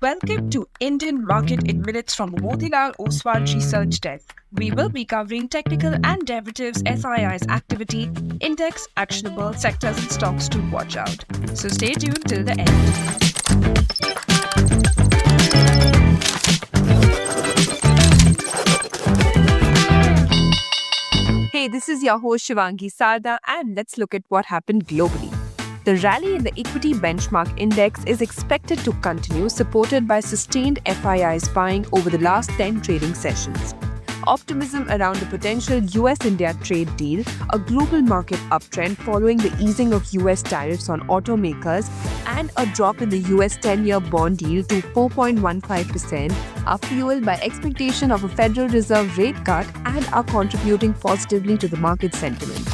Welcome to Indian Market in Minutes from Motilal Oswal Research Desk. We will be covering technical and derivatives SII's activity, index, actionable sectors and stocks to watch out. So stay tuned till the end. Hey, this is your host Shivangi Sarda, and let's look at what happened globally. The rally in the equity benchmark index is expected to continue, supported by sustained FIIs buying over the last 10 trading sessions. Optimism around a potential US-India trade deal, a global market uptrend following the easing of US tariffs on automakers, and a drop in the US 10-year bond yield to 4.15% are fueled by expectation of a Federal Reserve rate cut and are contributing positively to the market sentiment.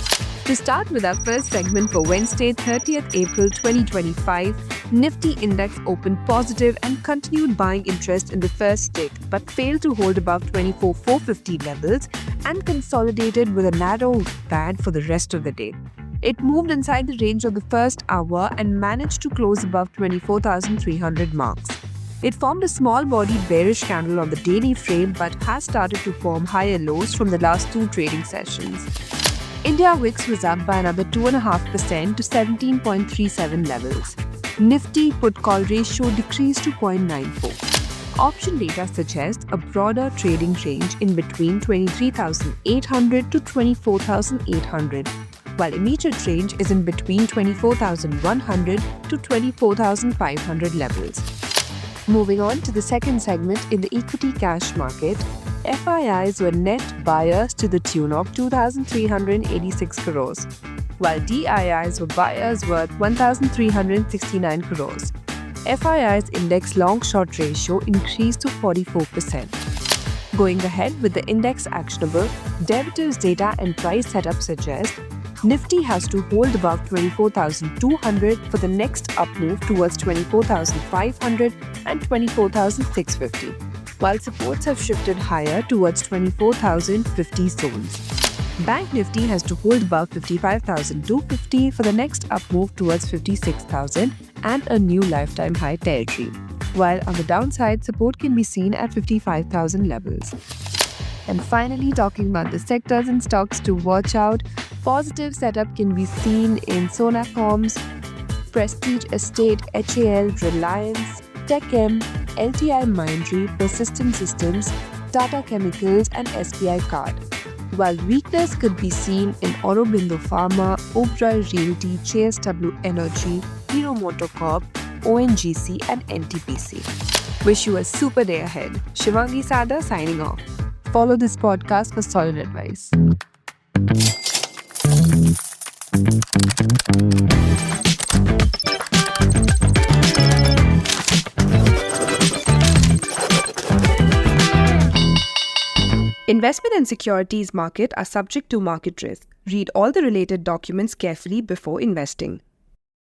To start with our first segment for Wednesday, 30th April 2025, Nifty index opened positive and continued buying interest in the first tick, but failed to hold above 24,450 levels and consolidated with a narrow band for the rest of the day. It moved inside the range of the first hour and managed to close above 24,300 marks. It formed a small-bodied bearish candle on the daily frame but has started to form higher lows from the last two trading sessions. India VIX was up by another 2.5% to 17.37 levels. Nifty put-call ratio decreased to 0.94. Option data suggests a broader trading range in between 23,800 to 24,800, while immediate range is in between 24,100 to 24,500 levels. Moving on to the second segment in the equity cash market, FIIs were net buyers to the tune of 2,386 crores, while DIIs were buyers worth 1,369 crores. FII's index long-short ratio increased to 44%. Going ahead with the index actionable, derivatives data and price setup suggest Nifty has to hold above 24,200 for the next up move towards 24,500 and 24,650, while supports have shifted higher towards 24,050 zones. Bank Nifty has to hold above 55,250 for the next up move towards 56,000 and a new lifetime high territory, while on the downside, support can be seen at 55,000 levels. And finally, talking about the sectors and stocks to watch out, positive setup can be seen in Sona Comms, Prestige Estate, HAL, Reliance, TechM, LTI Mindtree, Persistent Systems, Tata Chemicals and SBI Card, while weakness could be seen in Aurobindo Pharma, Oberoi Realty, JSW Energy, Hero MotoCorp, ONGC and NTPC. Wish you a super day ahead. Shivangi Sarda signing off. Follow this podcast for solid advice. Investment and securities market are subject to market risk. Read all the related documents carefully before investing.